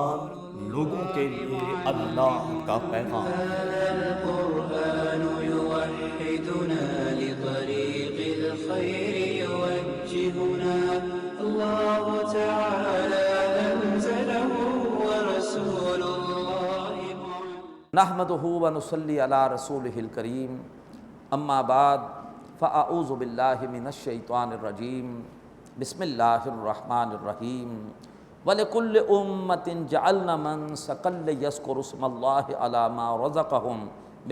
قرآن لوگوں کے لیے اللہ کا پیغام۔ القرآن يوحدنا لطريق الخير يوجهنا الله تعالى أنزله ورسول الله نحمده ونصلي على رسوله الكريم اما بعد فاعوذ باللہ من الشیطان الرجیم بسم اللہ الرحمن الرحیم وَلِكُلِّ أُمَّةٍ جَعَلْنَا مَنسَكًا لِيَذْكُرُوا اسْمَ اللَّهِ عَلَى مَا رَزَقَهُم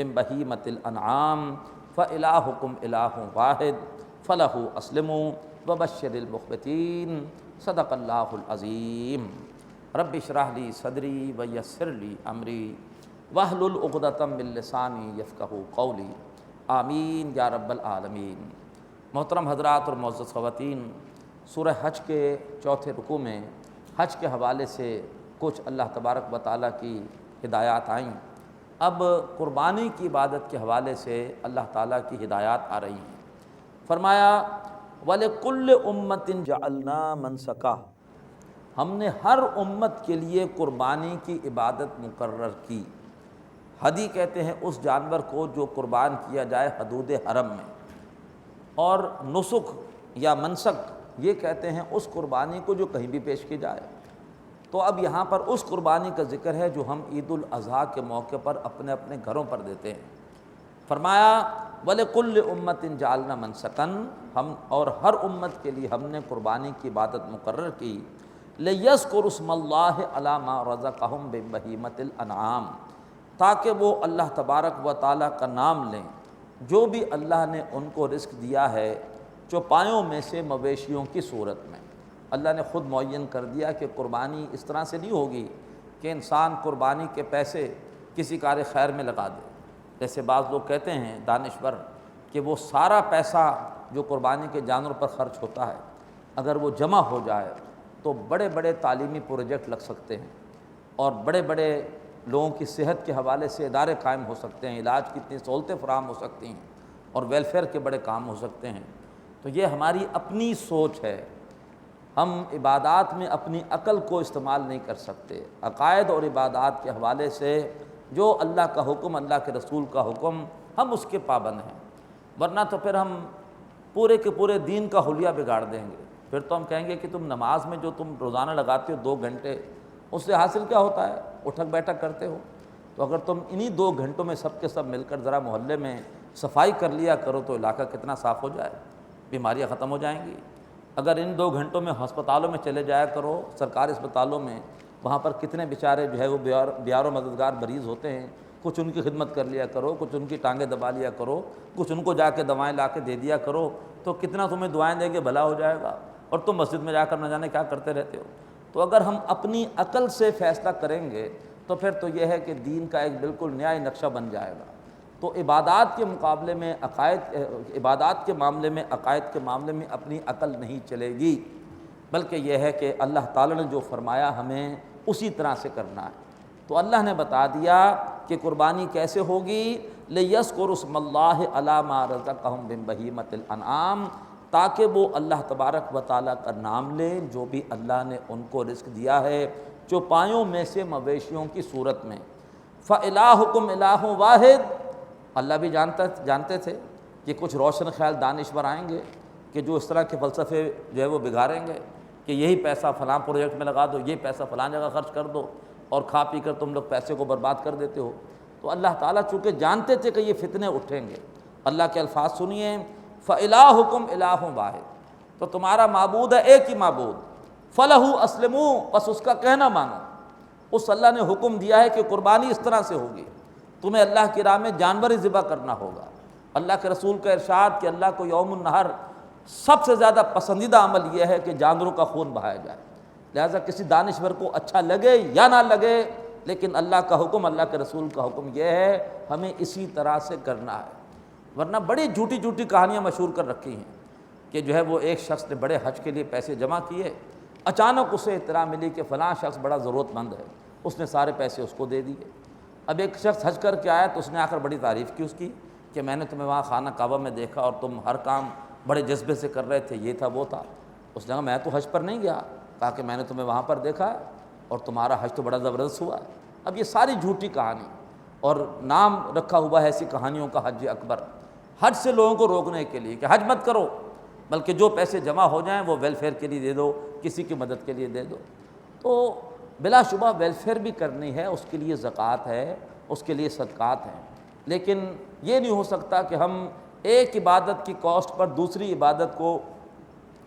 مِّن بَهِيمَةِ الْأَنْعَامِ فَإِلَٰهُكُمْ إِلَٰهٌ وَاحِدٌ فَلَهُ أَسْلِمُوا وَبَشِّرِ الْمُخْبِتِينَ صدق اللہ العظیم۔ رب اشرح لي صدری ویسر لي امری واحلل عقدۃ من لسانی یفقہوا قولی، آمین یا رب العالمین۔ محترم حضرات اور معزز خواتین، سورہ حج کے چوتھے رکوع میں حج کے حوالے سے کچھ اللہ تبارک و تعالیٰ کی ہدایات آئیں۔ اب قربانی کی عبادت کے حوالے سے اللہ تعالیٰ کی ہدایات آ رہی ہیں۔ فرمایا وَلِكُلِّ أُمَّةٍ جَعَلْنَا مَنسَكًا، ہم نے ہر امت کے لیے قربانی کی عبادت مقرر کی۔ ہدی کہتے ہیں اس جانور کو جو قربان کیا جائے حدود حرم میں، اور نسک یا منسک یہ کہتے ہیں اس قربانی کو جو کہیں بھی پیش کی جائے۔ تو اب یہاں پر اس قربانی کا ذکر ہے جو ہم عید الاضحیٰ کے موقع پر اپنے اپنے گھروں پر دیتے ہیں۔ فرمایا وَلِكُلِّ أُمَّةٍ جَعَلْنَا مَنسَكًا، ہم اور ہر امت کے لیے ہم نے قربانی کی عبادت مقرر کی، لِيَذْكُرُوا اسْمَ اللَّهِ عَلَى مَا رَزَقَهُم مِّن بَهِيمَةِ الْأَنْعَامِ، تاکہ وہ اللہ تبارک و تعالیٰ کا نام لیں جو بھی اللہ نے ان کو رزق دیا ہے چوپایوں میں سے مویشیوں کی صورت میں۔ اللہ نے خود معین کر دیا کہ قربانی اس طرح سے نہیں ہوگی کہ انسان قربانی کے پیسے کسی کار خیر میں لگا دے۔ جیسے بعض لوگ کہتے ہیں دانشور کہ وہ سارا پیسہ جو قربانی کے جانوروں پر خرچ ہوتا ہے اگر وہ جمع ہو جائے تو بڑے بڑے تعلیمی پروجیکٹ لگ سکتے ہیں، اور بڑے بڑے لوگوں کی صحت کے حوالے سے ادارے قائم ہو سکتے ہیں، علاج کی اتنی سہولتیں فراہم ہو سکتی ہیں، اور ویلفیئر کے بڑے کام ہو سکتے ہیں۔ تو یہ ہماری اپنی سوچ ہے، ہم عبادات میں اپنی عقل کو استعمال نہیں کر سکتے۔ عقائد اور عبادات کے حوالے سے جو اللہ کا حکم، اللہ کے رسول کا حکم، ہم اس کے پابند ہیں، ورنہ تو پھر ہم پورے کے پورے دین کا حلیہ بگاڑ دیں گے۔ پھر تو ہم کہیں گے کہ تم نماز میں جو تم روزانہ لگاتے ہو 2 گھنٹے، اس سے حاصل کیا ہوتا ہے؟ اٹھک بیٹھک کرتے ہو۔ تو اگر تم انہی 2 گھنٹوں میں سب کے سب مل کر ذرا محلے میں صفائی کر لیا کرو تو علاقہ کتنا صاف ہو جائے، بیماریاں ختم ہو جائیں گی۔ اگر ان 2 گھنٹوں میں ہسپتالوں میں چلے جایا کرو، سرکاری اسپتالوں میں، وہاں پر کتنے بیچارے جو ہے وہ بیار و مددگار مریض ہوتے ہیں، کچھ ان کی خدمت کر لیا کرو، کچھ ان کی ٹانگیں دبا لیا کرو، کچھ ان کو جا کے دوائیں لا کے دے دیا کرو، تو کتنا تمہیں دعائیں دیں گے بھلا ہو جائے گا، اور تم مسجد میں جا کر نہ جانے کیا کرتے رہتے ہو۔ تو اگر ہم اپنی عقل سے فیصلہ کریں گے تو پھر تو یہ ہے کہ دین کا ایک بالکل نیا نقشہ بن جائے گا۔ تو عبادات کے مقابلے میں عبادات کے معاملے میں، عقائد کے معاملے میں اپنی عقل نہیں چلے گی، بلکہ یہ ہے کہ اللہ تعالیٰ نے جو فرمایا ہمیں اسی طرح سے کرنا ہے۔ تو اللہ نے بتا دیا کہ قربانی کیسے ہوگی، لِيَذْكُرُوا اسْمَ اللَّهِ عَلَى مَا رَزَقَهُم مِّن بَهِيمَةِ الْأَنْعَامِ، تاکہ وہ اللہ تبارک و تعالیٰ کا نام لیں جو بھی اللہ نے ان کو رزق دیا ہے چوپایوں میں سے مویشیوں کی صورت میں۔ فَإِلَٰهُكُمْ إِلَٰهٌ وَاحِدٌ، اللہ بھی جانتے تھے کہ کچھ روشن خیال دانشور آئیں گے کہ جو اس طرح کے فلسفے جو ہے وہ بگاڑیں گے کہ یہی پیسہ فلاں پروجیکٹ میں لگا دو، یہ پیسہ فلاں جگہ خرچ کر دو، اور کھا پی کر تم لوگ پیسے کو برباد کر دیتے ہو۔ تو اللہ تعالیٰ چونکہ جانتے تھے کہ یہ فتنے اٹھیں گے، اللہ کے الفاظ سنیے، فَإِلَٰهُكُمْ إِلَٰهٌ وَاحِدٌ، تو تمہارا معبود ہے ایک ہی معبود، فَلَهُ أَسْلِمُوا، بس اس کا کہنا مانو۔ اس اللہ نے حکم دیا ہے کہ قربانی اس طرح سے ہوگی، تمہیں اللہ کی راہ میں جانور ہی ذبح کرنا ہوگا۔ اللہ کے رسول کا ارشاد کہ اللہ کو یوم النحر سب سے زیادہ پسندیدہ عمل یہ ہے کہ جانوروں کا خون بہایا جائے۔ لہٰذا کسی دانشور کو اچھا لگے یا نہ لگے، لیکن اللہ کا حکم، اللہ کے رسول کا حکم یہ ہے ہمیں اسی طرح سے کرنا ہے۔ ورنہ بڑی جھوٹی جھوٹی کہانیاں مشہور کر رکھی ہیں کہ جو ہے وہ ایک شخص نے بڑے حج کے لیے پیسے جمع کیے، اچانک اسے اطلاع ملی کہ فلاں شخص بڑا ضرورت مند ہے، اس نے سارے پیسے اس کو دے دیے۔ اب ایک شخص حج کر کے آیا تو اس نے آ کر بڑی تعریف کی اس کی کہ میں نے تمہیں وہاں خانہ کعبہ میں دیکھا اور تم ہر کام بڑے جذبے سے کر رہے تھے، یہ تھا وہ تھا۔ اس نے کہا میں تو حج پر نہیں گیا، کہا کہ میں نے تمہیں وہاں پر دیکھا ہے۔ اور تمہارا حج تو بڑا زبردست ہوا. اب یہ ساری جھوٹی کہانی، اور نام رکھا ہوا ہے ایسی کہانیوں کا حج اکبر، حج سے لوگوں کو روکنے کے لیے کہ حج مت کرو، بلکہ جو پیسے جمع ہو جائیں وہ ویلفیئر کے لیے دے دو، کسی کی مدد کے لیے دے دو. تو بلا شبہ ویلفیئر بھی کرنی ہے، اس کے لیے زکوٰۃ ہے، اس کے لیے صدقات ہیں، لیکن یہ نہیں ہو سکتا کہ ہم ایک عبادت کی کاسٹ پر دوسری عبادت کو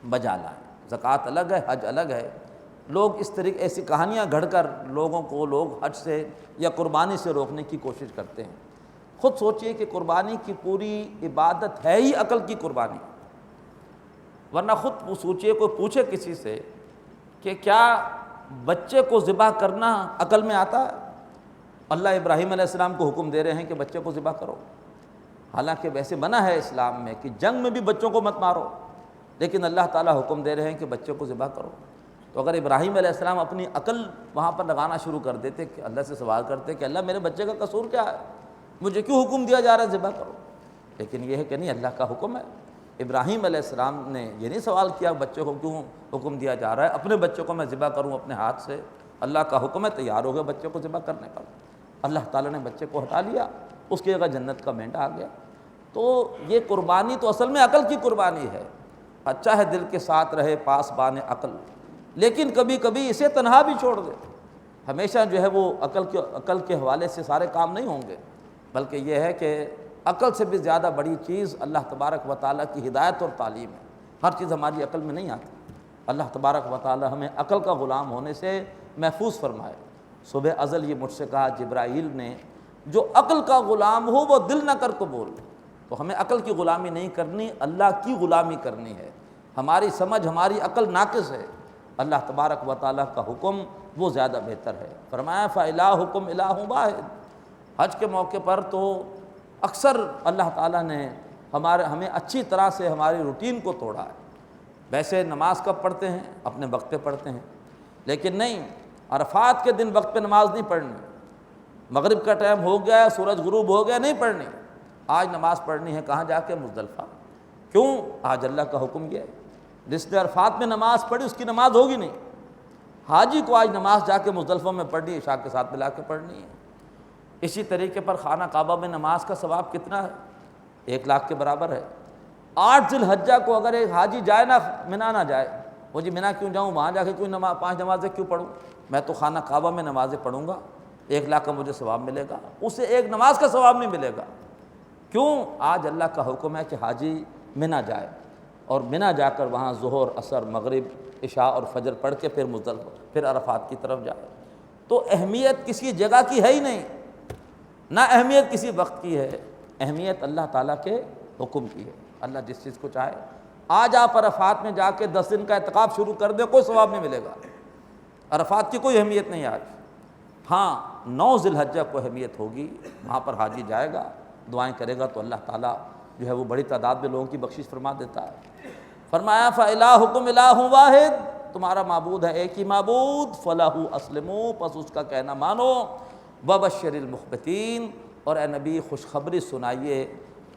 بجا لائیں. زکوٰۃ الگ ہے، حج الگ ہے. لوگ اس طریقے ایسی کہانیاں گھڑ کر لوگ حج سے یا قربانی سے روکنے کی کوشش کرتے ہیں. خود سوچئے کہ قربانی کی پوری عبادت ہے ہی عقل کی قربانی، ورنہ خود سوچئے، کوئی پوچھے کسی سے کہ کیا بچے کو ذبح کرنا عقل میں آتا ہے؟ اللہ ابراہیم علیہ السلام کو حکم دے رہے ہیں کہ بچے کو ذبح کرو، حالانکہ ویسے منع ہے اسلام میں کہ جنگ میں بھی بچوں کو مت مارو، لیکن اللہ تعالیٰ حکم دے رہے ہیں کہ بچے کو ذبح کرو. تو اگر ابراہیم علیہ السلام اپنی عقل وہاں پر لگانا شروع کر دیتے کہ اللہ سے سوال کرتے کہ اللہ میرے بچے کا قصور کیا ہے، مجھے کیوں حکم دیا جا رہا ہے ذبح کرو، لیکن یہ ہے کہ نہیں، اللہ کا حکم ہے. ابراہیم علیہ السلام نے یہ نہیں سوال کیا بچے کو کیوں حکم دیا جا رہا ہے، اپنے بچے کو میں ذبح کروں اپنے ہاتھ سے، اللہ کا حکم ہے، تیار ہو گئے بچے کو ذبح کرنے پر. اللہ تعالیٰ نے بچے کو ہٹا لیا، اس کی جگہ جنت کا مینڈا آ گیا. تو یہ قربانی تو اصل میں عقل کی قربانی ہے. اچھا ہے دل کے ساتھ رہے پاس بان عقل، لیکن کبھی کبھی اسے تنہا بھی چھوڑ دے. ہمیشہ جو ہے وہ عقل کے حوالے سے سارے کام نہیں ہوں گے، بلکہ یہ ہے کہ عقل سے بھی زیادہ بڑی چیز اللہ تبارک و تعالیٰ کی ہدایت اور تعلیم ہے. ہر چیز ہماری عقل میں نہیں آتی. اللہ تبارک و تعالیٰ ہمیں عقل کا غلام ہونے سے محفوظ فرمائے. صبح ازل یہ مجھ سے کہا جبرائیل نے، جو عقل کا غلام ہو وہ دل نہ کر کو بول. تو ہمیں عقل کی غلامی نہیں کرنی، اللہ کی غلامی کرنی ہے. ہماری سمجھ، ہماری عقل ناقص ہے، اللہ تبارک و تعالیٰ کا حکم وہ زیادہ بہتر ہے. فرمایا فَإِلَٰهُكُمْ إِلَٰهٌ وَاحِدٌ. حج کے موقع پر تو اکثر اللہ تعالیٰ نے ہمیں اچھی طرح سے ہماری روٹین کو توڑا ہے. ویسے نماز کب پڑھتے ہیں؟ اپنے وقت پہ پڑھتے ہیں، لیکن نہیں، عرفات کے دن وقت پہ نماز نہیں پڑھنی. مغرب کا ٹائم ہو گیا، سورج غروب ہو گیا، نہیں پڑھنی. آج نماز پڑھنی ہے کہاں جا کے؟ مزدلفہ. کیوں؟ آج اللہ کا حکم یہ ہے. جس نے عرفات میں نماز پڑھی اس کی نماز ہوگی نہیں. حاجی کو آج نماز جا کے مزدلفہ میں پڑھنی ہے، عشاء کے ساتھ ملا کے پڑھنی ہے. اسی طریقے پر خانہ کعبہ میں نماز کا ثواب کتنا ہے؟ 1,00,000 کے برابر ہے. 8 ذی الحجہ کو اگر ایک حاجی جائے نا، منا نہ جائے، وہ جی منا کیوں جاؤں، وہاں جا کے کوئی 5 نمازیں کیوں پڑھوں، میں تو خانہ کعبہ میں نمازیں پڑھوں گا، 1,00,000 کا مجھے ثواب ملے گا، اسے ایک نماز کا ثواب نہیں ملے گا. کیوں؟ آج اللہ کا حکم ہے کہ حاجی منا جائے، اور منا جا کر وہاں ظہر، عصر، مغرب، عشاء اور فجر پڑھ کے پھر مزدلفہ، پھر عرفات کی طرف جائے. تو اہمیت کسی جگہ کی ہے ہی نہیں، نہ اہمیت کسی وقت کی ہے، اہمیت اللہ تعالیٰ کے حکم کی ہے. اللہ جس چیز کو چاہے. آج آپ عرفات میں جا کے 10 دن کا اعتکاف شروع کر دیں، کوئی ثواب نہیں ملے گا. عرفات کی کوئی اہمیت نہیں آج. ہاں 9 ذی الحجہ کو اہمیت ہوگی، وہاں پر حاجی جائے گا، دعائیں کرے گا تو اللہ تعالیٰ جو ہے وہ بڑی تعداد میں لوگوں کی بخشش فرما دیتا ہے. فرمایا فَإِلَٰهُكُمْ إِلَٰهٌ وَاحِدٌ. تمہارا معبود ہے ایک ہی معبود. فَلَهُ أَسْلِمُوا. پس اس کا کہنا مانو. وَبَشِّرِ الْمُخْبِتِينَ. اور اے نبی خوشخبری سنائیے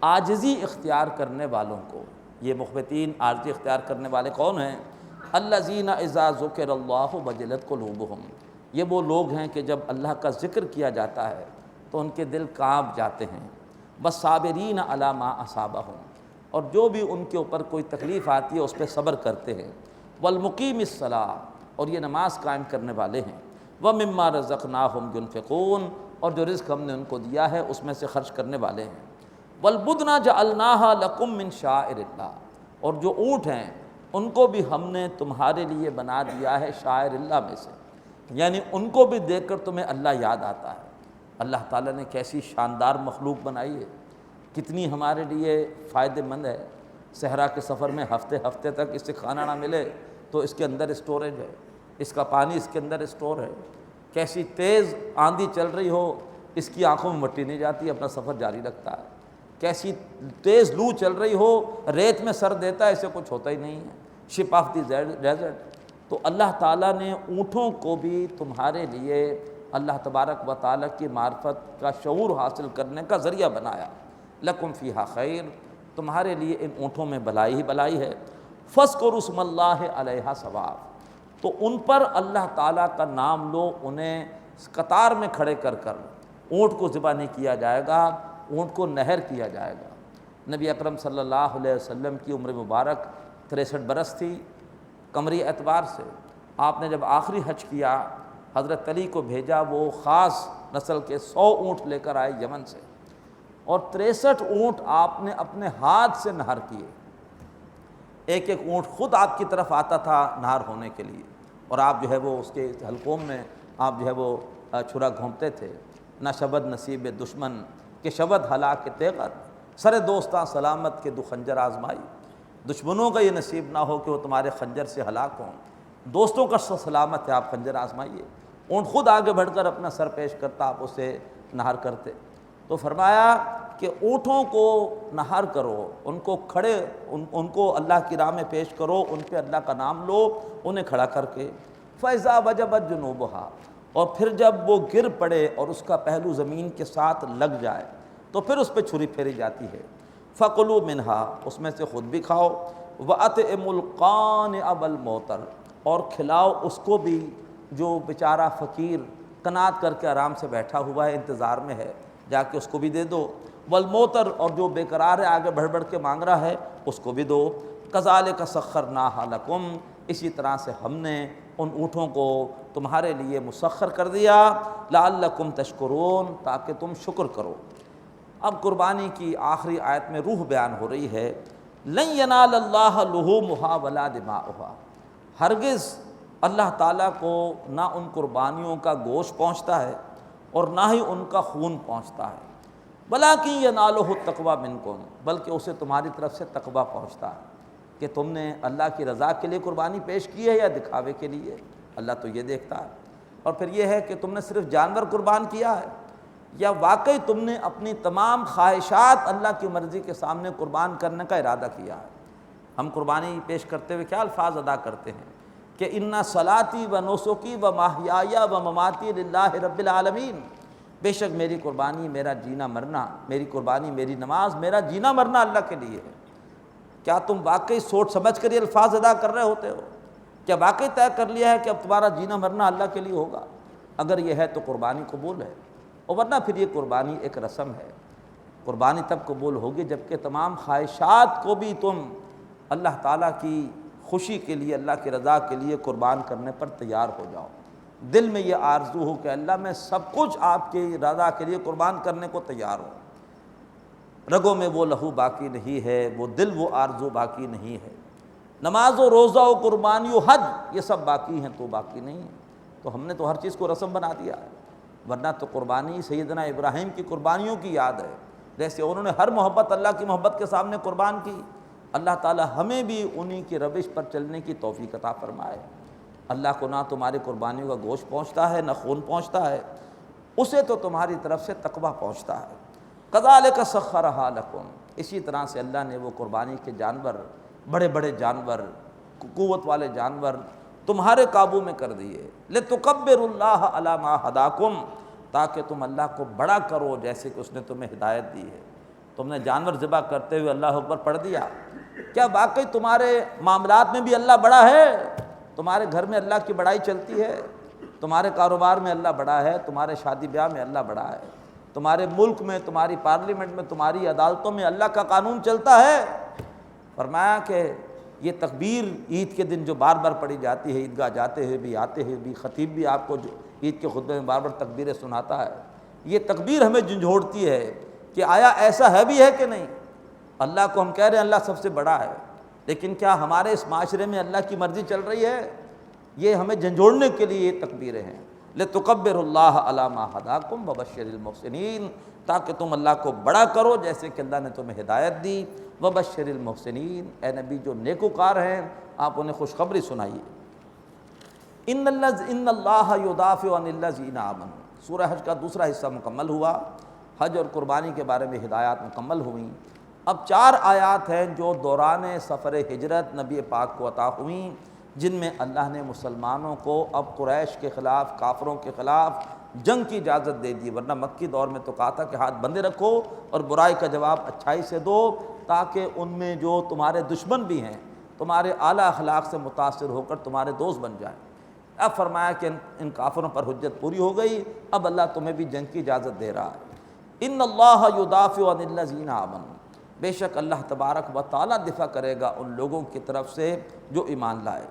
عاجزی اختیار کرنے والوں کو. یہ مخبتین، عاجزی اختیار کرنے والے کون ہیں؟ الَّذِينَ إِذَا ذُكِرَ اللَّهُ وَجِلَتْ قُلُوبُهُمْ. یہ وہ لوگ ہیں کہ جب اللہ کا ذکر کیا جاتا ہے تو ان کے دل کانپ جاتے ہیں. وَالصَّابِرِينَ عَلَىٰ مَا أَصَابَهُمْ. اور جو بھی ان کے اوپر کوئی تکلیف آتی ہے اس پہ صبر کرتے ہیں. وَالْمُقِيمِ الصَّلَاةِ. اور یہ نماز قائم کرنے والے ہیں. وَمِمَّا رَزَقْنَاهُمْ يُنْفِقُونَ. اور جو رزق ہم نے ان کو دیا ہے اس میں سے خرچ کرنے والے ہیں. وَالْبُدْنَ جَعَلْنَاهَا لَكُم مِّن شَعَائِرِ اللَّهِ. اور جو اونٹ ہیں ان کو بھی ہم نے تمہارے لیے بنا دیا ہے شاعر اللہ میں سے، یعنی ان کو بھی دیکھ کر تمہیں اللہ یاد آتا ہے. اللہ تعالیٰ نے کیسی شاندار مخلوق بنائی ہے، کتنی ہمارے لیے فائدہ مند ہے. صحرا کے سفر میں ہفتے ہفتے تک اس سے کھانا نہ ملے تو اس کے اندر اسٹوریج ہے، اس کا پانی اس کے اندر اسٹور ہے. کیسی تیز آندھی چل رہی ہو اس کی آنکھوں میں مٹی نہیں جاتی، اپنا سفر جاری رکھتا ہے. کیسی تیز لو چل رہی ہو ریت میں سر دیتا ہے، اسے کچھ ہوتا ہی نہیں ہے. شپ آف دی ڈیزرٹ. تو اللہ تعالیٰ نے اونٹوں کو بھی تمہارے لیے اللہ تبارک و تعالیٰ کی معرفت کا شعور حاصل کرنے کا ذریعہ بنایا. لکم فیہا خیر. تمہارے لیے ان اونٹوں میں بلائی ہی بلائی ہے. فاذکروا اسم اللہ علیہا ثواب. تو ان پر اللہ تعالیٰ کا نام لو، انہیں قطار میں کھڑے کر کر اونٹ کو ذبح نہیں کیا جائے گا، اونٹ کو نہر کیا جائے گا۔ نبی اکرم صلی اللہ علیہ وسلم کی عمر مبارک 63 برس تھی قمری اعتبار سے۔ آپ نے جب آخری حج کیا، حضرت علی کو بھیجا، وہ خاص نسل کے 100 اونٹ لے کر آئے یمن سے، اور 63 اونٹ آپ نے اپنے ہاتھ سے نہر کیے۔ ایک ایک اونٹ خود آپ کی طرف آتا تھا نہر ہونے کے لیے، اور آپ جو ہے وہ اس کے حلقوم میں آپ جو ہے وہ چھرا گھونپتے تھے۔ نہ شبد نصیب دشمن کہ شبد ہلاک تیغر، سر دوستاں سلامت کے دو خنجر آزمائی۔ دشمنوں کا یہ نصیب نہ ہو کہ وہ تمہارے خنجر سے ہلاک ہوں، دوستوں کا سلامت ہے، آپ خنجر آزمائیے۔ اونٹ خود آگے بڑھ کر اپنا سر پیش کرتا، آپ اسے نہر کرتے۔ تو فرمایا کہ اونٹوں کو نہر کرو، ان کو کھڑے، ان کو اللہ کی راہ میں پیش کرو، ان پہ اللہ کا نام لو، انہیں کھڑا کر کے۔ فَإِذَا وَجَبَتْ جُنُوبُهَا، اور پھر جب وہ گر پڑے اور اس کا پہلو زمین کے ساتھ لگ جائے تو پھر اس پہ چھری پھیری جاتی ہے۔ فَكُلُوا مِنْهَا، اس میں سے خود بھی کھاؤ۔ وَأَطْعِمُوا الْقَانِعَ وَالْمُعْتَرَ، اور کھلاؤ اس کو بھی جو بیچارہ فقیر قناعت کر کے آرام سے بیٹھا ہوا ہے، انتظار میں ہے، جا کے اس کو بھی دے دو۔ والموتر، اور جو بے قرار ہے آگے بڑھ بڑھ کے مانگ رہا ہے اس کو بھی دو۔ کذالک سخرناھا لکم، اسی طرح سے ہم نے ان اونٹوں کو تمہارے لیے مسخر کر دیا، لعلکم تشکرون، تاکہ تم شکر کرو۔ اب قربانی کی آخری آیت میں روح بیان ہو رہی ہے، لن ینال اللہ لحومھا ولا دماؤھا، ہرگز اللہ تعالیٰ کو نہ ان قربانیوں کا گوشت پہنچتا ہے اور نہ ہی ان کا خون پہنچتا ہے، ولیکن ینالہ التقوی منکم، بلکہ اسے تمہاری طرف سے تقوی پہنچتا ہے کہ تم نے اللہ کی رضا کے لیے قربانی پیش کی ہے یا دکھاوے کے لیے، اللہ تو یہ دیکھتا ہے۔ اور پھر یہ ہے کہ تم نے صرف جانور قربان کیا ہے یا واقعی تم نے اپنی تمام خواہشات اللہ کی مرضی کے سامنے قربان کرنے کا ارادہ کیا ہے۔ ہم قربانی پیش کرتے ہوئے کیا الفاظ ادا کرتے ہیں کہ ان صلاتی و نسکی و محیای و مماتی للہ رب العالمین، بے شک میری قربانی، میرا جینا مرنا، میری قربانی، میری نماز، میرا جینا مرنا اللہ کے لیے ہے۔ کیا تم واقعی سوچ سمجھ کر یہ الفاظ ادا کر رہے ہوتے ہو؟ کیا واقعی طے کر لیا ہے کہ اب تمہارا جینا مرنا اللہ کے لیے ہوگا؟ اگر یہ ہے تو قربانی قبول ہے، اور ورنہ پھر یہ قربانی ایک رسم ہے۔ قربانی تب قبول ہوگی جب کہ تمام خواہشات کو بھی تم اللہ تعالیٰ کی خوشی کے لیے، اللہ کی رضا کے لیے قربان کرنے پر تیار ہو جاؤ۔ دل میں یہ آرزو ہو کہ اللہ میں سب کچھ آپ کی رضا کے لیے قربان کرنے کو تیار ہوں، رگوں میں وہ لہو باقی نہیں ہے، وہ دل وہ آرزو باقی نہیں ہے، نماز و روزہ و قربانی و حج یہ سب باقی ہیں تو باقی نہیں ہے۔ تو ہم نے تو ہر چیز کو رسم بنا دیا ہے، ورنہ تو قربانی سیدنا ابراہیم کی قربانیوں کی یاد ہے، جیسے انہوں نے ہر محبت اللہ کی محبت کے سامنے قربان کی۔ اللہ تعالی ہمیں بھی انہی کی روش پر چلنے کی توفیق عطا فرمائے۔ اللہ کو نہ تمہاری قربانیوں کا گوشت پہنچتا ہے نہ خون پہنچتا ہے، اسے تو تمہاری طرف سے تقویٰ پہنچتا ہے۔ کذالک سخرھا لکم، اسی طرح سے اللہ نے وہ قربانی کے جانور، بڑے بڑے جانور، قوت والے جانور تمہارے قابو میں کر دیے، لتکبروا اللہ علی ما ھداکم، تاکہ تم اللہ کو بڑا کرو جیسے کہ اس نے تمہیں ہدایت دی ہے۔ تم نے جانور ذبح کرتے ہوئے اللہ اکبر پڑھ دیا، کیا واقعی تمہارے معاملات میں بھی اللہ بڑا ہے؟ تمہارے گھر میں اللہ کی بڑائی چلتی ہے؟ تمہارے کاروبار میں اللہ بڑا ہے، تمہارے شادی بیاہ میں اللہ بڑا ہے، تمہارے ملک میں، تمہاری پارلیمنٹ میں، تمہاری عدالتوں میں اللہ کا قانون چلتا ہے؟ فرمایا کہ یہ تکبیر عید کے دن جو بار بار پڑھی جاتی ہے، عیدگاہ جاتے ہوئے بھی، آتے ہوئے بھی، خطیب بھی آپ کو جو عید کے خطبے میں بار بار تکبیریں سناتا ہے، یہ تکبیر ہمیں جھنجھوڑتی ہے کہ آیا ایسا ہے بھی ہے کہ نہیں؟ اللہ کو ہم کہہ رہے ہیں اللہ سب سے بڑا ہے، لیکن کیا ہمارے اس معاشرے میں اللہ کی مرضی چل رہی ہے؟ یہ ہمیں جھنجھوڑنے کے لیے یہ تکبیریں ہیں۔ لِتُكَبِّرُوا اللَّهَ عَلَى مَا هَدَاكُمْ وَبَشِّرِ الْمُحْسِنِينَ، تاکہ تم اللہ کو بڑا کرو جیسے کہ اللہ نے تمہیں ہدایت دی۔ وَبَشِّرِ الْمُحْسِنِينَ، اے نبی جو نیکوکار ہیں آپ انہیں خوشخبری سنائیے۔ ان اللہ یدافع عن الذین آمنوا، سورہ حج کا دوسرا حصہ مکمل ہوا، حج اور قربانی کے بارے میں ہدایات مکمل ہوئیں۔ اب 4 آیات ہیں جو دوران سفر ہجرت نبی پاک کو عطا ہوئیں، جن میں اللہ نے مسلمانوں کو اب قریش کے خلاف، کافروں کے خلاف جنگ کی اجازت دے دی، ورنہ مکی دور میں تو کہا تھا کہ ہاتھ بندے رکھو اور برائی کا جواب اچھائی سے دو، تاکہ ان میں جو تمہارے دشمن بھی ہیں تمہارے اعلیٰ اخلاق سے متاثر ہو کر تمہارے دوست بن جائیں۔ اب فرمایا کہ ان کافروں پر حجت پوری ہو گئی، اب اللہ تمہیں بھی جنگ کی اجازت دے رہا ہے۔ ان اللہ یدافع عن الذین آمنوا، بے شک اللہ تبارک و تعالیٰ دفاع کرے گا ان لوگوں کی طرف سے جو ایمان لائے۔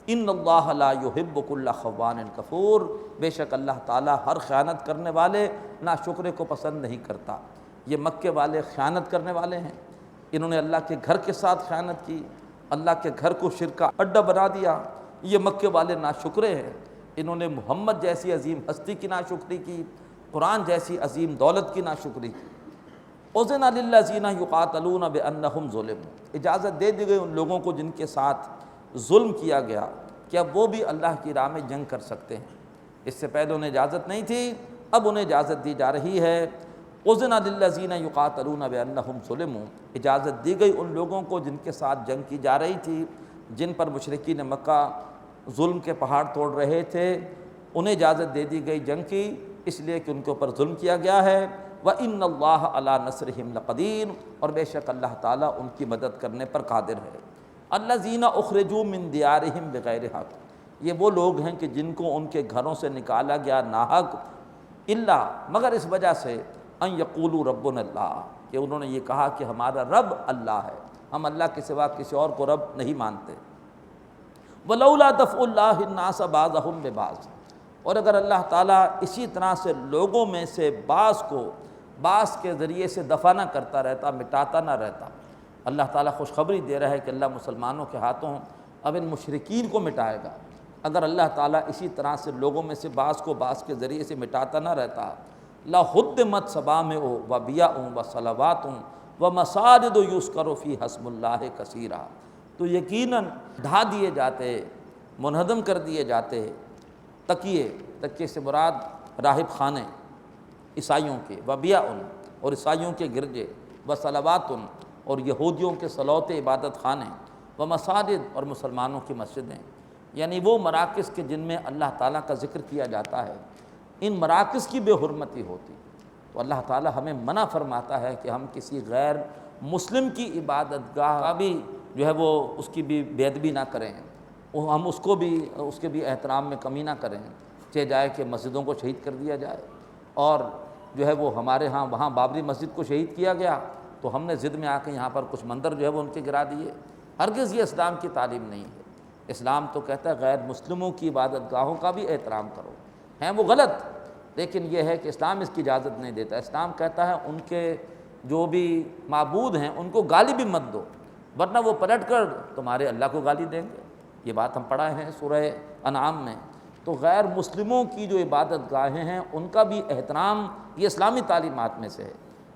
ان اللہ لا یحب کل خوان کفور، بے شک اللہ تعالیٰ ہر خیانت کرنے والے ناشکرے کو پسند نہیں کرتا۔ یہ مکے والے خیانت کرنے والے ہیں، انہوں نے اللہ کے گھر کے ساتھ خیانت کی، اللہ کے گھر کو شرک کا اڈہ بنا دیا۔ یہ مکے والے ناشکرے ہیں، انہوں نے محمد جیسی عظیم ہستی کی ناشکری کی، قرآن جیسی عظیم دولت کی ناشکری کی۔ اذن للذین یقاتلون بانہم ظلموا، اجازت دے دی گئی ان لوگوں کو جن کے ساتھ ظلم کیا گیا کہ اب وہ بھی اللہ کی راہ میں جنگ کر سکتے ہیں۔ اس سے پہلے انہیں اجازت نہیں تھی، اب انہیں اجازت دی جا رہی ہے۔ اذن للذین یقاتلون بانہم ظلموا، اجازت دی گئی ان لوگوں کو جن کے ساتھ جنگ کی جا رہی تھی، جن پر مشرکین مکہ ظلم کے پہاڑ توڑ رہے تھے، انہیں اجازت دے دی گئی جنگ کی، اس لیے کہ ان کے اوپر ظلم کیا گیا ہے۔ وَإِنَّ اللَّهَ عَلَىٰ نَصْرِهِمْ لَقَدِيرٌ، اور بے شک اللہ تعالیٰ ان کی مدد کرنے پر قادر ہے۔ الَّذِينَ أُخْرِجُوا مِن دِيَارِهِمْ بِغَيْرِ حَقٍّ، یہ وہ لوگ ہیں کہ جن کو ان کے گھروں سے نکالا گیا ناحق، الا مگر اس وجہ سے ان یقولوا ربنا اللہ، کہ انہوں نے یہ کہا کہ ہمارا رب اللہ ہے، ہم اللہ کے سوا کسی اور کو رب نہیں مانتے۔ وَلَوْلَا دَفْعُ اللَّهِ النَّاسَ بَعْضَهُم بِبَعْضٍ، اور اگر اللہ تعالیٰ اسی طرح سے لوگوں میں سے بعض کو بعض کے ذریعے سے دفع نہ کرتا رہتا، مٹاتا نہ رہتا، اللہ تعالیٰ خوشخبری دے رہا ہے کہ اللہ مسلمانوں کے ہاتھوں اب ان مشرکین کو مٹائے گا۔ اگر اللہ تعالیٰ اسی طرح سے لوگوں میں سے بعض کو بعض کے ذریعے سے مٹاتا نہ رہتا، لَهُدِّمَتْ صَوَامِعُ وَبِیَعٌ وَصَلَوَاتٌ وَمَسَاجِدُ يُذْکَرُ فِیہا اسْمُ اللہِ کثیرا، تو یقیناً ڈھا دیے جاتے، منہدم کر دیے جاتے تکیے سے مراد راہب خانے عیسائیوں کے، وبیع اور عیسائیوں کے گرجے، وصلوات اور یہودیوں کے صلوات عبادت خانے، ومساجد اور مسلمانوں کی مسجدیں، یعنی وہ مراکز کے جن میں اللہ تعالیٰ کا ذکر کیا جاتا ہے، ان مراکز کی بے حرمتی ہوتی، تو اللہ تعالیٰ ہمیں منع فرماتا ہے کہ ہم کسی غیر مسلم کی عبادت گاہ کا بھی جو ہے وہ اس کی بھی بے ادبی نہ کریں، ہم اس کے بھی احترام میں کمی نہ کریں، چاہے جائے کہ مسجدوں کو شہید کر دیا جائے، اور جو ہے وہ ہمارے ہاں وہاں بابری مسجد کو شہید کیا گیا تو ہم نے ضد میں آ کے یہاں پر کچھ مندر جو ہے وہ ان کے گرا دیے۔ ہرگز یہ اسلام کی تعلیم نہیں ہے۔ اسلام تو کہتا ہے غیر مسلموں کی عبادت گاہوں کا بھی احترام کرو، ہیں وہ غلط، لیکن یہ ہے کہ اسلام اس کی اجازت نہیں دیتا۔ اسلام کہتا ہے ان کے جو بھی معبود ہیں ان کو گالی بھی مت دو، ورنہ وہ پلٹ کر تمہارے اللہ کو گالی دیں گے۔ یہ بات ہم پڑھائے ہیں سورہ انعام میں۔ تو غیر مسلموں کی جو عبادت گاہیں ہیں ان کا بھی احترام یہ اسلامی تعلیمات میں سے ہے۔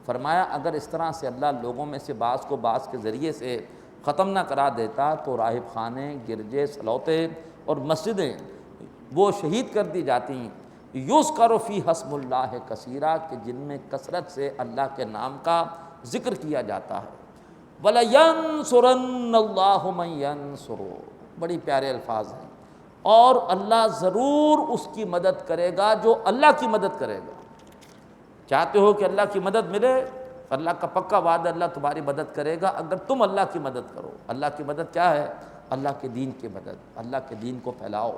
فرمایا اگر اس طرح سے اللہ لوگوں میں سے بعض کو بعض کے ذریعے سے ختم نہ کرا دیتا تو راہب خانے، گرجے، صلوتے اور مسجدیں وہ شہید کر دی جاتی، یذکر فیہا اسم اللہ کثیرا، کہ جن میں کثرت سے اللہ کے نام کا ذکر کیا جاتا ہے۔ وَلَيَنْصُرَنَّ اللَّهُ مَن يَنْصُرُهُ، بڑی پیارے الفاظ ہیں، اور اللہ ضرور اس کی مدد کرے گا جو اللہ کی مدد کرے گا۔ چاہتے ہو کہ اللہ کی مدد ملے، اللہ کا پکا وعدہ، اللہ تمہاری مدد کرے گا اگر تم اللہ کی مدد کرو۔ اللہ کی مدد کیا ہے؟ اللہ کے دین کی مدد، اللہ کے دین کو پھیلاؤ،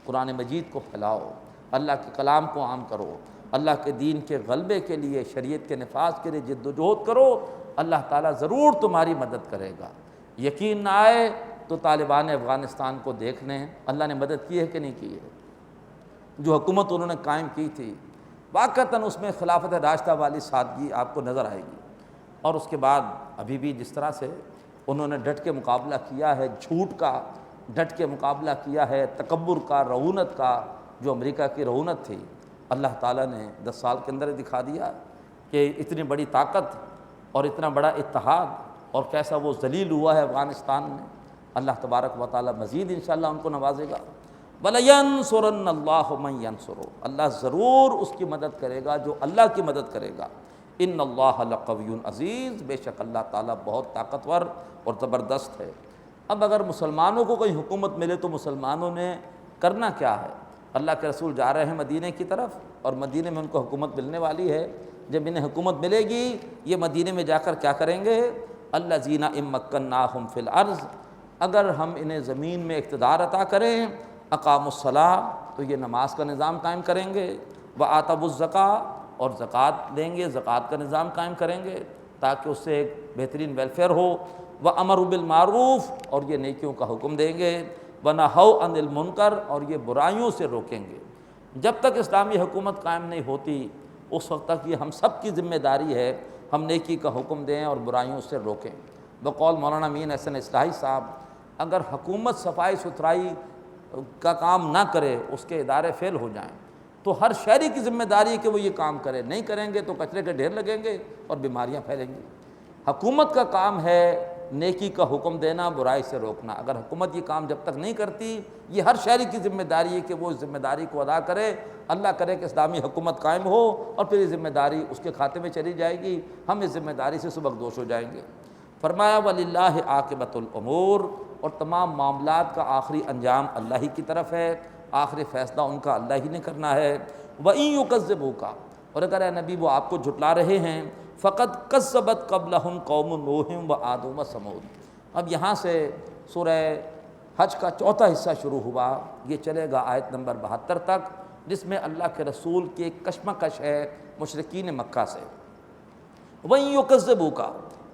قرآن مجید کو پھیلاؤ، اللہ کے کلام کو عام کرو، اللہ کے دین کے غلبے کے لیے، شریعت کے نفاذ کے لیے جد و جہد کرو، اللہ تعالیٰ ضرور تمہاری مدد کرے گا۔ یقین نہ آئے تو طالبان افغانستان کو دیکھ لیں، اللہ نے مدد کی ہے کہ نہیں کی ہے۔ جو حکومت انہوں نے قائم کی تھی واقعتاً اس میں خلافت راشدہ والی سادگی آپ کو نظر آئے گی، اور اس کے بعد ابھی بھی جس طرح سے انہوں نے ڈٹ کے مقابلہ کیا ہے، جھوٹ کا ڈٹ کے مقابلہ کیا ہے، تکبر کا، رعونت کا، جو امریکہ کی رعونت تھی، اللہ تعالیٰ نے 10 سال کے اندر دکھا دیا کہ اتنی بڑی طاقت اور اتنا بڑا اتحاد، اور کیسا وہ ذلیل ہوا ہے افغانستان میں۔ اللہ تبارک و تعالیٰ مزید انشاءاللہ ان کو نوازے گا۔ وَلَيَنْصُرَنَّ اللَّهُ مَن يَنْصُرُهُ، اللہ ضرور اس کی مدد کرے گا جو اللہ کی مدد کرے گا۔ ان اللہ لقوی عزیز، بے شک اللہ تعالیٰ بہت طاقتور اور زبردست ہے۔ اب اگر مسلمانوں کو کوئی حکومت ملے تو مسلمانوں نے کرنا کیا ہے؟ اللہ کے رسول جا رہے ہیں مدینے کی طرف، اور مدینے میں ان کو حکومت ملنے والی ہے۔ جب انہیں حکومت ملے گی یہ مدینے میں جا کر کیا کریں گے؟ الذین ان مکناہم فی الارض، اگر ہم انہیں زمین میں اقتدار عطا کریں، اقاموا الصلاۃ تو یہ نماز کا نظام قائم کریں گے، وآتوا الزکاۃ اور زکوٰۃ دیں گے، زکوٰۃ کا نظام قائم کریں گے تاکہ اس سے ایک بہترین ویلفیئر ہو، وامروا بالمعروف اور یہ نیکیوں کا حکم دیں گے، ونہوا عن المنکر اور یہ برائیوں سے روکیں گے۔ جب تک اسلامی حکومت قائم نہیں ہوتی اس وقت تک یہ ہم سب کی ذمہ داری ہے ہم نیکی کا حکم دیں اور برائیوں سے روکیں۔ بقول مولانا امین احسن اصلاحی صاحب، اگر حکومت صفائی ستھرائی کا کام نہ کرے، اس کے ادارے فیل ہو جائیں، تو ہر شہری کی ذمہ داری ہے کہ وہ یہ کام کرے، نہیں کریں گے تو کچرے کے ڈھیر لگیں گے اور بیماریاں پھیلیں گی۔ حکومت کا کام ہے نیکی کا حکم دینا، برائی سے روکنا۔ اگر حکومت یہ کام جب تک نہیں کرتی، یہ ہر شہری کی ذمہ داری ہے کہ وہ اس ذمہ داری کو ادا کرے۔ اللہ کرے کہ اسلامی حکومت قائم ہو اور پھر یہ ذمہ داری اس کے کھاتے میں چلی جائے گی، ہم اس ذمہ داری سے سبکدوش ہو جائیں گے۔ فرمایا وَلِلَّهِ عَاقِبَةُ الْأُمُورِ اور تمام معاملات کا آخری انجام اللہ ہی کی طرف ہے، آخری فیصلہ ان کا اللہ ہی نے کرنا ہے۔ وَإِن يُكَذِّبُوكَ اور اگر اے نبی وہ آپ کو جھٹلا رہے ہیں، فَقَدْ كَذَّبَتْ قَبْلَهُمْ قَوْمُ نُوحٍ وَعَادٌ وَثَمُودُ۔ اب یہاں سے سورہ حج کا چوتھا حصہ شروع ہوا، یہ چلے گا آیت نمبر 72 تک، جس میں اللہ کے رسول کی ایک کشمکش ہے مشرکین مکہ سے۔ وَإِن يُكَذِّبُوكَ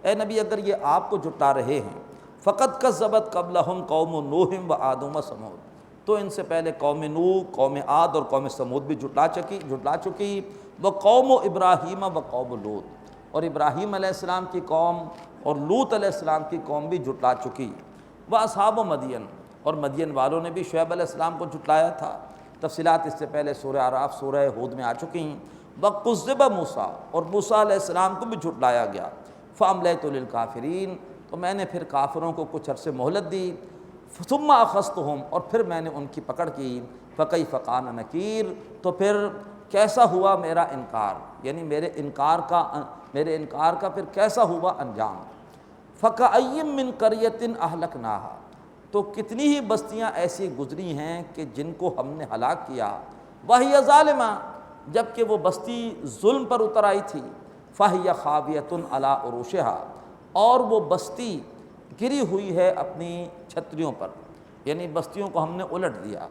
اے نبی اگر یہ آپ کو جھٹلا رہے ہیں، فَقَدْ كَذَّبَتْ قَبْلَهُمْ قَوْمُ نُوحٍ وَعَادٌ وَثَمُودُ تو ان سے پہلے قوم نوح، قوم عاد اور قوم ثمود بھی جھٹلا چکی، وقوم ابراہیم وقوم لوط اور ابراہیم علیہ السلام کی قوم اور لوط علیہ السلام کی قوم بھی جھٹلا چکی، واصحاب مدین اور مدین والوں نے بھی شعیب علیہ السلام کو جھٹلایا تھا۔ تفصیلات اس سے پہلے سورہ اعراف، سورہ ہود میں آ چکی ہیں۔ وَكُذِّبَ موسیٰ اور موسیٰ علیہ السلام کو بھی جھٹلایا گیا۔ فَأَمْلَيْتُ لِلْكَافِرِينَ تو میں نے پھر کافروں کو کچھ عرصے مہلت دی۔ ثُمَّ أَخَذْتُهُمْ اور پھر میں نے ان کی پکڑ کی۔ فَكَيْفَ كَانَ نَكِيرِ تو پھر کیسا ہوا میرا انکار، یعنی میرے انکار کا پھر کیسا ہوا انجام۔ فَكَأَيٍّ مِّن قَرْيَةٍ أَهْلَكْنَاهَا تو کتنی ہی بستیاں ایسی گزری ہیں کہ جن کو ہم نے ہلاک کیا، وَهِيَ ظَالِمَةٌ جبکہ وہ بستی ظلم پر اتر آئی تھی، فَهِيَ خَاوِيَةٌ عَلَىٰ عُرُوشِهَا اور وہ بستی گری ہوئی ہے اپنی چھتریوں پر، یعنی بستیوں کو ہم نے الٹ دیا۔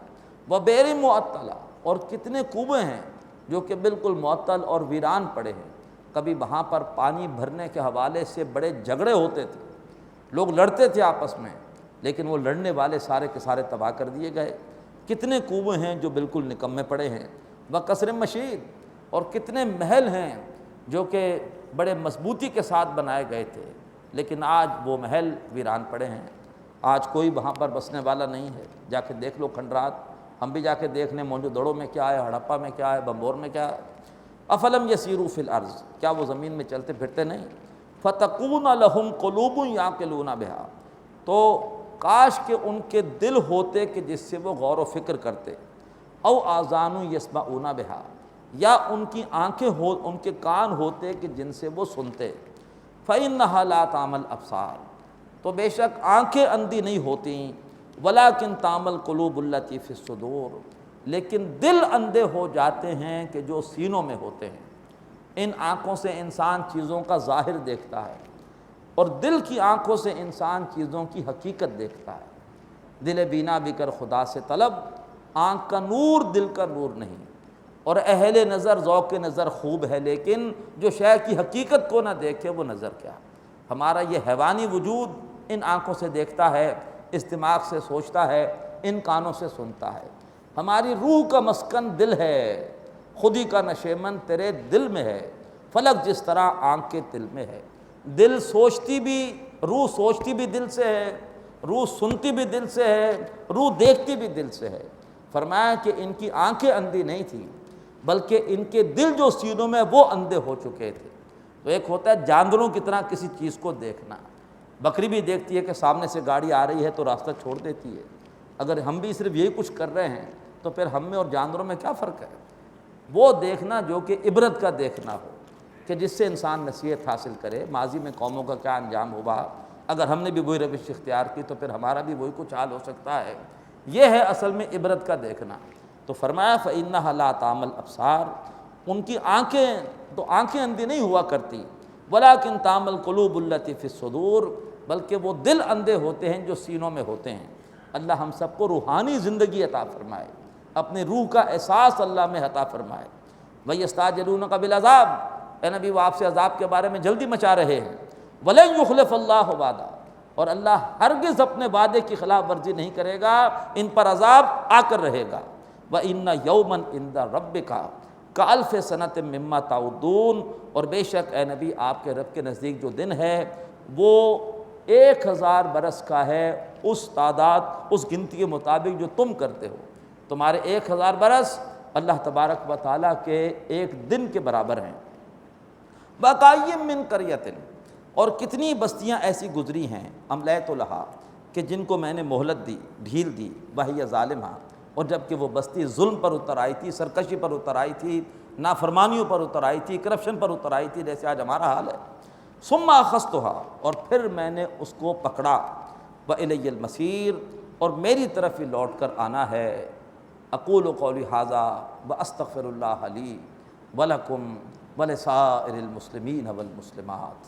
وَبِئْرٍ مُعَطَّلَةٍ اور کتنے کنویں ہیں جو کہ بالکل معطل اور ویران پڑے ہیں۔ کبھی وہاں پر پانی بھرنے کے حوالے سے بڑے جھگڑے ہوتے تھے، لوگ لڑتے تھے آپس میں، لیکن وہ لڑنے والے سارے کے سارے تباہ کر دیے گئے۔ کتنے کنویں ہیں جو بالکل نکمے پڑے ہیں۔ وَقَصْرٍ مَشِيدٍ اور کتنے محل ہیں جو کہ بڑے مضبوطی کے ساتھ بنائے گئے تھے، لیکن آج وہ محل ویران پڑے ہیں، آج کوئی وہاں پر بسنے والا نہیں ہے۔ جا کے دیکھ لو کھنڈرات، ہم بھی جا کے دیکھ لیں موجود دڑوں میں کیا ہے، ہڑپا میں کیا ہے، بمبور میں کیا ہے۔ افلم یسیروا فی الارض کیا وہ زمین میں چلتے پھرتے نہیں؟ فتکون لہم قلوب یعقلون بہا تو کاش کہ ان کے دل ہوتے کہ جس سے وہ غور و فکر کرتے، او آذان یسمعون بہا یا ان کی آنکھیں ان کے کان ہوتے کہ جن سے وہ سنتے۔ فإنها لا تعمى الأبصار تو بے شک آنکھیں اندھی نہیں ہوتیں، ولکن تعمى القلوب التي في الصدور لیکن دل اندھے ہو جاتے ہیں کہ جو سینوں میں ہوتے ہیں۔ ان آنکھوں سے انسان چیزوں کا ظاہر دیکھتا ہے اور دل کی آنکھوں سے انسان چیزوں کی حقیقت دیکھتا ہے۔ دل بینا بھی کر خدا سے طلب، آنکھ کا نور دل کا نور نہیں، اور اہل نظر ذوق نظر خوب ہے لیکن جو شے کی حقیقت کو نہ دیکھے وہ نظر کیا۔ ہمارا یہ حیوانی وجود ان آنکھوں سے دیکھتا ہے، اس دماغ سے سوچتا ہے، ان کانوں سے سنتا ہے۔ ہماری روح کا مسکن دل ہے، خودی کا نشیمن تیرے دل میں ہے، فلک جس طرح آنکھ کے دل میں ہے۔ دل سوچتی بھی، روح سوچتی بھی دل سے ہے، روح سنتی بھی دل سے ہے، روح دیکھتی بھی دل سے ہے۔ فرمایا کہ ان کی آنکھیں اندھی نہیں تھیں بلکہ ان کے دل جو سینوں میں وہ اندھے ہو چکے تھے۔ تو ایک ہوتا ہے جانوروں کی طرح کسی چیز کو دیکھنا، بکری بھی دیکھتی ہے کہ سامنے سے گاڑی آ رہی ہے تو راستہ چھوڑ دیتی ہے۔ اگر ہم بھی صرف یہی کچھ کر رہے ہیں تو پھر ہم میں اور جانوروں میں کیا فرق ہے؟ وہ دیکھنا جو کہ عبرت کا دیکھنا ہو، کہ جس سے انسان نصیحت حاصل کرے، ماضی میں قوموں کا کیا انجام ہوا، اگر ہم نے بھی وہی روش اختیار کی تو پھر ہمارا بھی وہی کچھ حال ہو سکتا ہے۔ یہ ہے اصل میں عبرت کا دیکھنا۔ تو فرمایا فإنها لا تعمى الأبصار ان کی آنکھیں تو آنکھیں اندھی نہیں ہوا کرتی، ولکن تعمى القلوب التي في الصدور بلکہ وہ دل اندھے ہوتے ہیں جو سینوں میں ہوتے ہیں۔ اللہ ہم سب کو روحانی زندگی عطا فرمائے، اپنے روح کا احساس اللہ میں عطا فرمائے۔ وَيَسْتَعْجِلُونَكَ بِالْعَذَابِ، اے نبی وہ آپ سے عذاب کے بارے میں جلدی مچا رہے ہیں۔ وَلَن يُخْلِفَ اللَّهُ وَعْدَهُ، اور اللہ ہرگز اپنے وعدے کی خلاف ورزی نہیں کرے گا، ان پر عذاب آ کر رہے گا۔ وَإِنَّ يَوْمًا عِندَ رَبِّكَ كَأَلْفِ سَنَةٍ مِّمَّا تَعُدُّونَ، اور بے شک اے نبی آپ کے رب کے نزدیک جو دن ہے وہ 1000 برس کا ہے، اس تعداد، اس گنتی کے مطابق جو تم کرتے ہو۔ تمہارے 1000 برس اللہ تبارک و تعالیٰ کے ایک دن کے برابر ہیں۔ وَكَأَيٍّ مِّن قَرْيَةٍ، اور کتنی بستیاں ایسی گزری ہیں، املیت لہا، کہ جن کو میں نے مہلت دی، ڈھیل دی، وَهِيَ ظَالِمَةٌ، اور جب کہ وہ بستی ظلم پر اتر آئی تھی، سرکشی پر اتر آئی تھی، نافرمانیوں پر اتر آئی تھی، کرپشن پر اتر آئی تھی، جیسے آج ہمارا حال ہے۔ ثُمَّ أَخَذْتُهَا، اور پھر میں نے اس کو پکڑا، وَإِلَيَّ الْمَصِيرُ، اور میری طرف ہی لوٹ کر آنا ہے۔ اقول قولی ھذا واستغفر اللہ لی ولکم ولسائر المسلمین والمسلمات۔